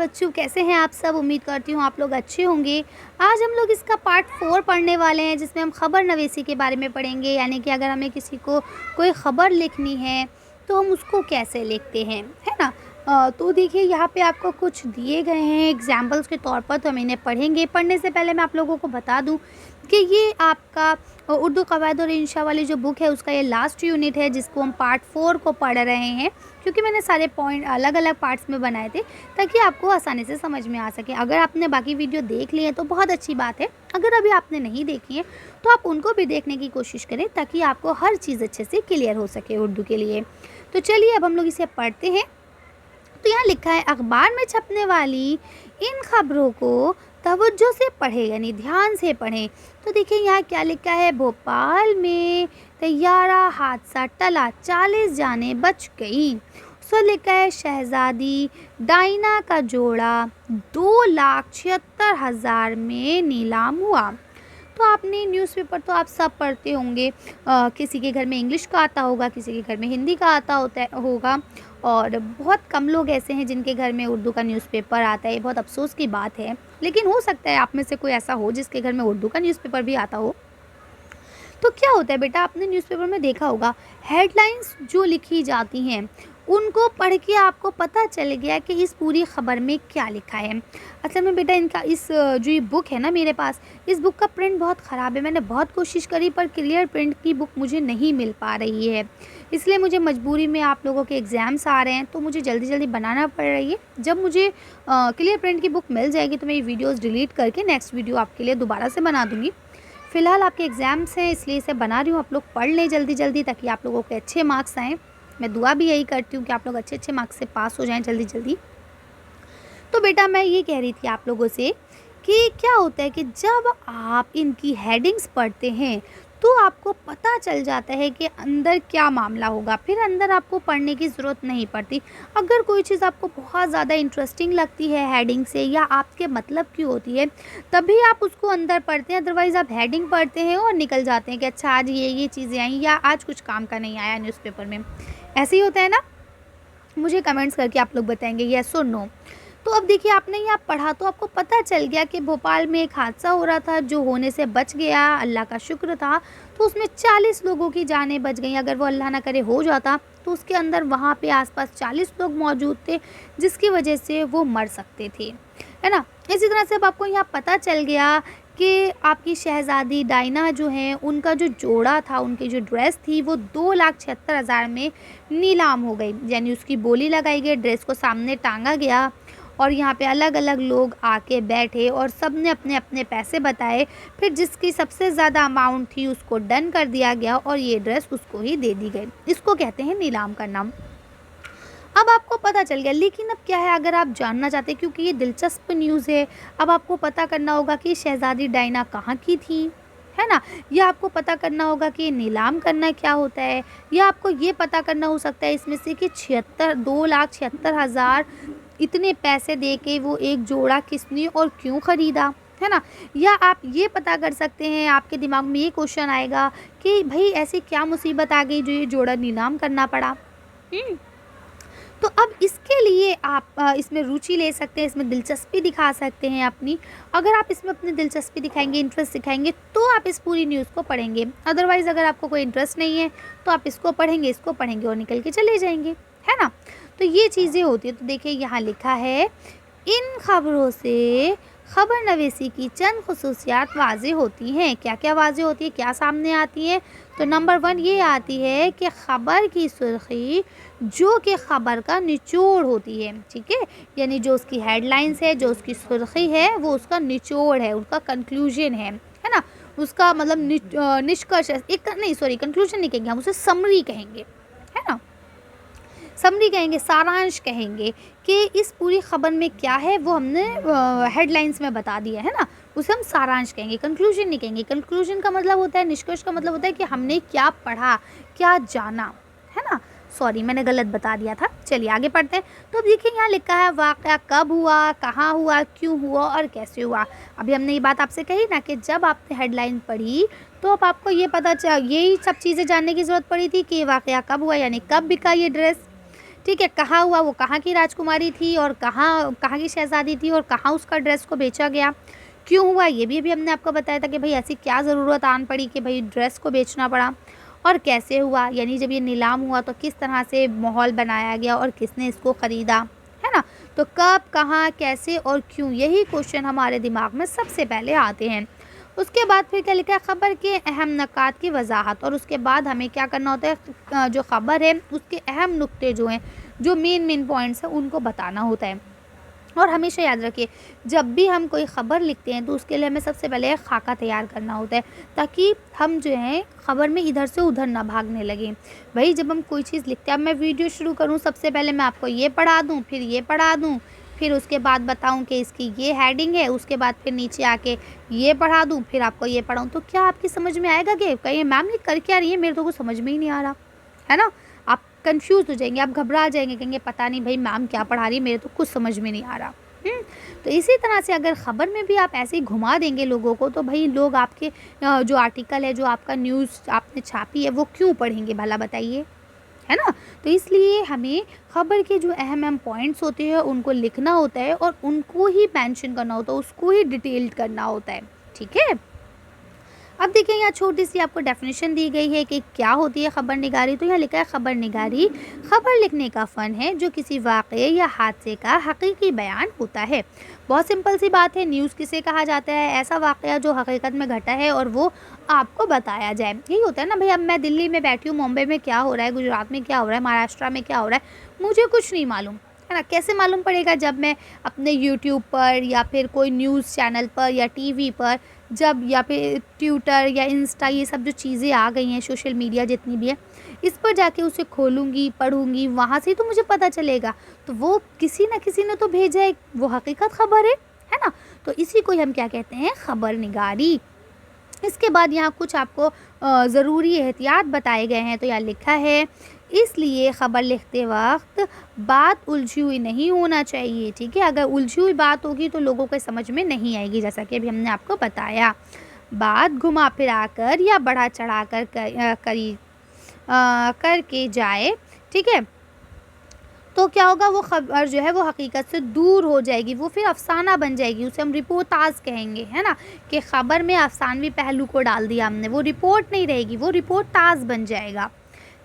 बच्चों, कैसे हैं आप सब? उम्मीद करती हूँ आप लोग अच्छे होंगे। आज हम लोग इसका पार्ट 4 पढ़ने वाले हैं, जिसमें हम ख़बर नवीसी के बारे में पढ़ेंगे। यानी कि अगर हमें किसी को कोई ख़बर लिखनी है तो हम उसको कैसे लिखते हैं, है ना? तो देखिए, यहाँ पे आपको कुछ दिए गए हैं एग्जाम्पल्स के तौर पर, तो हम इन्हें पढ़ेंगे। पढ़ने से पहले मैं आप लोगों को बता दूँ कि ये आपका उर्दू कवायद और इंशा वाली जो बुक है, उसका ये लास्ट यूनिट है, जिसको हम पार्ट 4 को पढ़ रहे हैं। क्योंकि मैंने सारे पॉइंट अलग अलग पार्ट्स में बनाए थे, ताकि आपको आसानी से समझ में आ सके। अगर आपने बाकी वीडियो देख लिए हैं तो बहुत अच्छी बात है। अगर अभी आपने नहीं देखी है तो आप उनको भी देखने की कोशिश करें, ताकि आपको हर चीज़ अच्छे से क्लियर हो सके उर्दू के लिए। तो चलिए अब हम लोग इसे पढ़ते हैं। तो यहाँ लिखा है, अखबार में छपने वाली इन खबरों को तवज्जो से पढ़ें, यानी ध्यान से पढ़ें। तो देखिए यहाँ क्या लिखा है, भोपाल में तैयारा हादसा टला, 40 जानें बच गई। सो लिखा है, शहजादी डायना का जोड़ा 2,76,000 में नीलाम हुआ। तो आपने न्यूज़पेपर तो आप सब पढ़ते होंगे। किसी के घर में इंग्लिश का आता होगा, किसी के घर में हिंदी का आता होगा, और बहुत कम लोग ऐसे हैं जिनके घर में उर्दू का न्यूज़पेपर आता है। बहुत अफसोस की बात है, लेकिन हो सकता है आप में से कोई ऐसा हो जिसके घर में उर्दू का न्यूज़पेपर भी आता हो। तो क्या होता है बेटा, आपने न्यूज़पेपर में देखा होगा, हेडलाइंस जो लिखी जाती हैं उनको पढ़ के आपको पता चल गया कि इस पूरी ख़बर में क्या लिखा है। असल में बेटा, इनका जो ये बुक है ना मेरे पास, इस बुक का प्रिंट बहुत ख़राब है। मैंने बहुत कोशिश करी, पर क्लियर प्रिंट की बुक मुझे नहीं मिल पा रही है। इसलिए मुझे मजबूरी में, आप लोगों के एग्ज़ाम्स आ रहे हैं तो मुझे जल्दी जल्दी बनाना पड़ रही है। जब मुझे क्लियर प्रिंट की बुक मिल जाएगी तो मैं ये वीडियोज़ डिलीट करके नेक्स्ट वीडियो आपके लिए दोबारा से बना दूँगी। फ़िलहाल आपके एग्ज़ाम्स हैं, इसलिए इसे बना रही हूँ। आप लोग पढ़ लें जल्दी जल्दी, ताकि आप लोगों के अच्छे मार्क्स आएँ। मैं दुआ भी यही करती हूँ कि आप लोग अच्छे अच्छे मार्क्स से पास हो जाएं जल्दी जल्दी। तो बेटा, मैं ये कह रही थी आप लोगों से कि क्या होता है कि जब आप इनकी हेडिंग्स पढ़ते हैं तो आपको पता चल जाता है कि अंदर क्या मामला होगा। फिर अंदर आपको पढ़ने की ज़रूरत नहीं पड़ती। अगर कोई चीज़ आपको बहुत ज़्यादा इंटरेस्टिंग लगती है हेडिंग से, या आपके मतलब की होती है, तभी आप उसको अंदर पढ़ते हैं। अदरवाइज़ आप हेडिंग पढ़ते हैं और निकल जाते हैं कि अच्छा आज ये चीज़ें आई, या आज कुछ काम का नहीं आया न्यूज़पेपर में। ऐसे ही होता है ना? मुझे कमेंट्स करके आप लोग बताएंगे येस और नो। तो अब देखिए, आपने यहाँ पढ़ा तो आपको पता चल गया कि भोपाल में एक हादसा हो रहा था, जो होने से बच गया, अल्लाह का शुक्र था। तो उसमें 40 लोगों की जानें बच गई। अगर वो अल्लाह ना करे हो जाता तो उसके अंदर वहाँ पे आसपास 40 लोग मौजूद थे, जिसकी वजह से वो मर सकते थे, है ना? इसी तरह से अब आपको यहाँ पता चल गया कि आपकी शहज़ादी डायना जो हैं, उनका जो जोड़ा था, उनकी जो ड्रेस थी, वो 2,76,000 में नीलाम हो गई। यानी उसकी बोली लगाई गई, ड्रेस को सामने टांगा गया, और यहाँ पे अलग अलग लोग आके बैठे और सब ने अपने अपने पैसे बताए। फिर जिसकी सबसे ज़्यादा अमाउंट थी उसको डन कर दिया गया, और ये ड्रेस उसको ही दे दी गई। इसको कहते हैं नीलाम करना। अब आपको पता चल गया, लेकिन अब क्या है, अगर आप जानना चाहते हैं, क्योंकि ये दिलचस्प न्यूज़ है, अब आपको पता करना होगा कि शहज़ादी डायना कहाँ की थी, है ना? या आपको पता करना होगा कि नीलाम करना क्या होता है, या आपको ये पता करना हो सकता है इसमें से कि 2,76,000 इतने पैसे दे के वो एक जोड़ा किसने और क्यों ख़रीदा, है ना? या आप ये पता कर सकते हैं, आपके दिमाग में ये क्वेश्चन आएगा कि भाई ऐसी क्या मुसीबत आ गई जो ये जोड़ा नीलाम करना पड़ा। तो अब इसके लिए आप इसमें रुचि ले सकते हैं, इसमें दिलचस्पी दिखा सकते हैं अपनी। अगर आप इसमें अपनी दिलचस्पी दिखाएंगे, इंटरेस्ट दिखाएंगे, तो आप इस पूरी न्यूज़ को पढ़ेंगे। अदरवाइज़ अगर आपको कोई इंटरेस्ट नहीं है तो आप इसको पढ़ेंगे और निकल के चले जाएंगे, है ना? तो ये चीज़ें होती है। तो देखिए यहाँ लिखा है, इन खबरों से ख़बर नवीसी की चंद खसूसियात वाज़ेह होती हैं। क्या क्या वाज़ेह होती है, क्या सामने आती है? तो नंबर 1 ये आती है कि ख़बर की सुर्ख़ी जो कि ख़बर का निचोड़ होती है, ठीक है? यानी जो उसकी हेडलाइंस है, जो उसकी सुर्ख़ी है, वो उसका निचोड़ है, उसका कंक्लूजन है ना? उसका मतलब निष्कर्ष, एक नहीं, सॉरी, कंक्लूजन नहीं कहेंगे हम, उसे समरी कहेंगे, है ना? समरी कहेंगे, सारांश कहेंगे कि इस पूरी ख़बर में क्या है, वो हमने हेडलाइंस में बता दिया है ना, उसे हम सारांश कहेंगे, कंक्लूजन नहीं कहेंगे। कंक्लूजन का मतलब होता है, निष्कर्ष का मतलब होता है कि हमने क्या पढ़ा, क्या जाना, है ना? सॉरी, मैंने गलत बता दिया था। चलिए आगे पढ़ते हैं। तो अब देखिए यहाँ लिखा है, वाक़या कब हुआ, कहाँ हुआ, क्यों हुआ और कैसे हुआ। अभी हमने ये बात आपसे कही ना कि जब आपने हेडलाइन पढ़ी तो अब आपको ये पता चल, यही सब चीज़ें जानने की ज़रूरत पड़ी थी कि वाक़या कब हुआ, यानी कब बिका ये ड्रेस, ठीक है, कहाँ हुआ, वो कहाँ की राजकुमारी थी और कहाँ कहाँ की शहज़ादी थी और कहाँ उसका ड्रेस को बेचा गया, क्यों हुआ, ये भी अभी हमने आपको बताया था कि भाई ऐसी क्या ज़रूरत आन पड़ी कि भाई ड्रेस को बेचना पड़ा, और कैसे हुआ, यानी जब ये नीलाम हुआ तो किस तरह से माहौल बनाया गया और किसने इसको ख़रीदा, है ना। तो कब, कहाँ, कैसे और क्यों, यही क्वेश्चन हमारे दिमाग में सबसे पहले आते हैं। उसके बाद फिर क्या लिखा है, ख़बर के अहम नकात की वजाहत, और उसके बाद हमें क्या करना होता है, जो ख़बर है उसके अहम नुक्ते जो हैं, जो मेन पॉइंट्स हैं, उनको बताना होता है। और हमेशा याद रखिए, जब भी हम कोई ख़बर लिखते हैं तो उसके लिए हमें सबसे पहले एक खाका तैयार करना होता है, ताकि हम जो है ख़बर में इधर से उधर ना भागने लगें। भाई जब हम कोई चीज़ लिखते हैं, अब मैं वीडियो शुरू करूँ, सबसे पहले मैं आपको ये पढ़ा दूँ, फिर ये पढ़ा दूँ, फिर उसके बाद बताऊँ कि इसकी ये हेडिंग है, उसके बाद फिर नीचे आके ये पढ़ा दूँ, फिर आपको ये पढ़ाऊँ, तो क्या आपकी समझ में आएगा कि कहीं मैम ये कर क्या रही है, मेरे तो कुछ समझ में ही नहीं आ रहा, है ना। आप कंफ्यूज हो जाएंगे, आप घबरा जाएंगे, कहेंगे पता नहीं भाई मैम क्या पढ़ा रही है, मेरे तो कुछ समझ में नहीं आ रहा। तो इसी तरह से अगर ख़बर में भी आप ऐसे ही घुमा देंगे लोगों को, तो भाई लोग आपके जो आर्टिकल है, जो आपका न्यूज़ आपने छापी है, वो क्यों पढ़ेंगे भला बताइए, है ना। तो इसलिए हमें ख़बर के जो अहम पॉइंट्स होते हैं उनको लिखना होता है और उनको ही मेंशन करना होता है, उसको ही डिटेल्ड करना होता है, ठीक है। अब देखिए यहाँ छोटी सी आपको डेफिनेशन दी गई है कि क्या होती है ख़बर निगारी। तो यहाँ लिखा है, ख़बर निगारी ख़बर लिखने का फ़न है जो किसी वाक़ये या हादसे का हकीकी बयान होता है। बहुत सिंपल सी बात है, न्यूज़ किसे कहा जाता है, ऐसा वाक़या जो हकीकत में घटा है और वो आपको बताया जाए। यही होता है ना भाई, अब मैं दिल्ली में बैठी हूँ, मुंबई में क्या हो रहा है, गुजरात में क्या हो रहा है, महाराष्ट्र में क्या हो रहा है, मुझे कुछ नहीं मालूम, है ना। कैसे मालूम पड़ेगा, जब मैं अपने यूट्यूब पर या फिर कोई न्यूज़ चैनल पर या टीवी पर, जब या फिर ट्विटर या इंस्टा, ये सब जो चीज़ें आ गई हैं, सोशल मीडिया जितनी भी है, इस पर जाके उसे खोलूँगी, पढ़ूँगी, वहाँ से ही तो मुझे पता चलेगा। तो वो किसी न किसी ने तो भेजा है, वो हकीकत ख़बर है ना। तो इसी को हम क्या कहते हैं, ख़बर निगारी। इसके बाद यहाँ कुछ आपको ज़रूरी एहतियात बताए गए हैं। तो यहाँ लिखा है, इसलिए ख़बर लिखते वक्त बात उलझी हुई नहीं होना चाहिए, ठीक है। अगर उलझी हुई बात होगी तो लोगों को समझ में नहीं आएगी, जैसा कि अभी हमने आपको बताया। बात घुमा फिरा कर या बढ़ा चढ़ा कर करके जाए, ठीक है, तो क्या होगा, वो ख़बर जो है वो हकीकत से दूर हो जाएगी, वो फिर अफ़साना बन जाएगी, उसे हम रिपोर्टाज कहेंगे, है ना। कि ख़बर में अफ़सानवी पहलू को डाल दिया हमने, वो रिपोर्ट नहीं रहेगी, वो रिपोर्टाज बन जाएगा,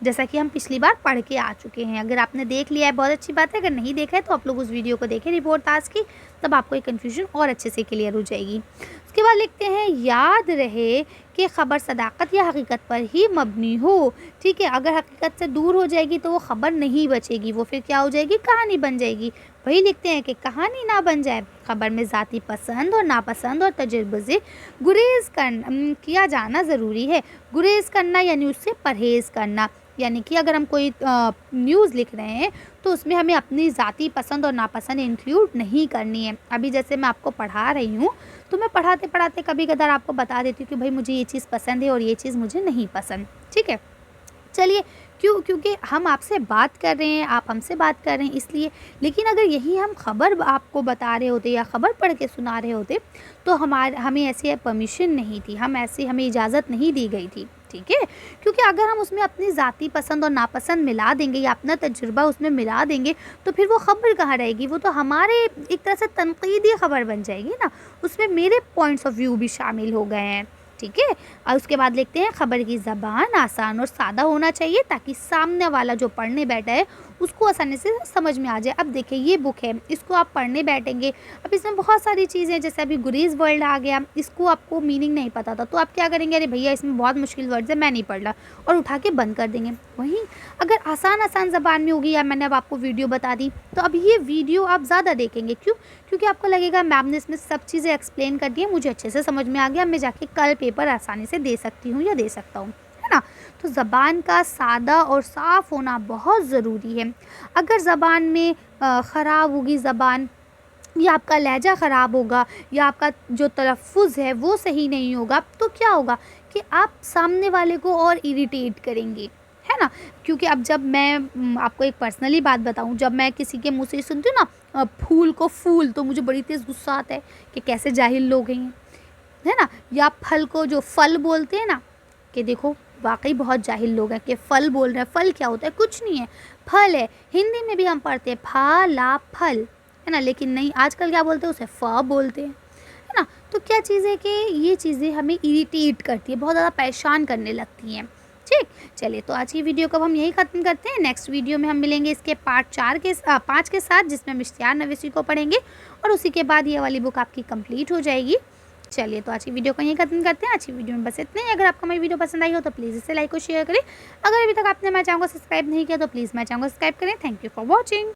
जैसा कि हम पिछली बार पढ़ के आ चुके हैं। अगर आपने देख लिया है बहुत अच्छी बात है, अगर नहीं देखा है तो आप लोग उस वीडियो को देखें रिपोर्टाज की, तब आपको ये कन्फ्यूजन और अच्छे से क्लियर हो जाएगी। उसके बाद लिखते हैं, याद रहे कि ख़बर सदाकत या हकीकत पर ही मबनी हो, ठीक है। अगर हकीकत से दूर हो जाएगी तो वो ख़बर नहीं बचेगी, वो फिर क्या हो जाएगी, कहानी बन जाएगी। वही लिखते हैं कि कहानी ना बन जाए, ख़बर में ज़ाती पसंद और नापसंद और तजुर्बे से गुरेज़ किया जाना ज़रूरी है। गुरेज़ करना यानी उससे परहेज़ करना, यानी कि अगर हम कोई न्यूज़ लिख रहे हैं तो उसमें हमें अपनी ज़ाती पसंद और नापसंद इंक्लूड नहीं करनी है। अभी जैसे मैं आपको पढ़ा रही हूँ, तो मैं पढ़ाते पढ़ाते कभी कदार आपको बता देती हूँ कि भाई मुझे ये चीज़ पसंद है और ये चीज़ मुझे नहीं पसंद, ठीक है। चलिए, क्योंकि हम आपसे बात कर रहे हैं, आप हमसे बात कर रहे हैं इसलिए। लेकिन अगर यही हम ख़बर आपको बता रहे होते या ख़बर पढ़ के सुना रहे होते तो हमें ऐसी परमिशन नहीं थी, हमें इजाज़त नहीं दी गई थी, ठीक है। क्योंकि अगर हम उसमें अपनी ज़ाती पसंद और नापसंद मिला देंगे या अपना तजुर्बा उसमें मिला देंगे तो फिर वो ख़बर कहाँ रहेगी, वो तो हमारे एक तरह से तनकीदी ख़बर बन जाएगी ना, उसमें मेरे पॉइंट्स ऑफ व्यू भी शामिल हो गए हैं, ठीक है। और उसके बाद लिखते हैं, ख़बर की ज़बान आसान और सादा होना चाहिए ताकि सामने वाला जो पढ़ने बैठा है उसको आसानी से समझ में आ जाए। अब देखिए ये बुक है, इसको आप पढ़ने बैठेंगे, अब इसमें बहुत सारी चीज़ें, जैसे अभी गुरेज़ वर्ड आ गया, इसको आपको मीनिंग नहीं पता था तो आप क्या करेंगे, अरे भैया इसमें बहुत मुश्किल वर्ड्स है, मैं नहीं पढ़ रहा, और उठा के बंद कर देंगे। वहीं अगर आसान ज़बान में होगी, या मैंने अब आपको वीडियो बता दी, तो अब ये वीडियो आप ज़्यादा देखेंगे, क्यों, क्योंकि आपको लगेगा मैम ने इसमें सब चीज़ें एक्सप्लेन कर दी है, मुझे अच्छे से समझ में आ गया, मैं जाके कल पेपर आसानी से दे सकती हूँ या दे सकता हूँ, है ना। तो ज़बान का सादा और साफ़ होना बहुत ज़रूरी है। अगर ज़बान में ख़राब होगी ज़बान, या आपका लहजा ख़राब होगा, या आपका जो तलफ़ुज़ है वो सही नहीं होगा, तो क्या होगा कि आप सामने वाले को और इरिटेट करेंगे, है ना। क्योंकि अब जब मैं आपको एक पर्सनली बात बताऊं, जब मैं किसी के मुंह से सुनती हूँ ना फूल को फूल, तो मुझे बड़ी तेज़ गुस्सा आता है कि कैसे जाहिल लोग हैं, है ना। या फल को जो फल बोलते हैं ना, कि देखो वाकई बहुत जाहिल लोग हैं कि फल बोल रहे हैं। फल क्या होता है? कुछ नहीं है, फल है। हिंदी में भी हम पढ़ते हैं फा ला फल, है ना, लेकिन नहीं, आजकल क्या बोलते हैं? उसे फ बोलते हैं, है ना। तो क्या चीज़ है कि ये चीज़ें हमें इरिटेट करती है, बहुत ज़्यादा परेशान करने लगती हैं। ठीक, चलिए तो आज की वीडियो को हम यही ख़त्म करते हैं। नेक्स्ट वीडियो में हम मिलेंगे इसके पार्ट 5 के साथ, जिसमें हम इश्तियार नवीसी को पढ़ेंगे और उसी के बाद ये वाली बुक आपकी कंप्लीट हो जाएगी। चलिए तो आज की वीडियो को यहीं ख़त्म करते हैं। आज की वीडियो में बस इतने ही। अगर आपको मेरी वीडियो पसंद आई हो तो प्लीज़ इसे लाइक और शेयर करें। अगर अभी तक आपने मेरे चैनल को सब्सक्राइब नहीं किया तो प्लीज़ मेरे चैनल को सब्सक्राइब करें। Thank you for watching.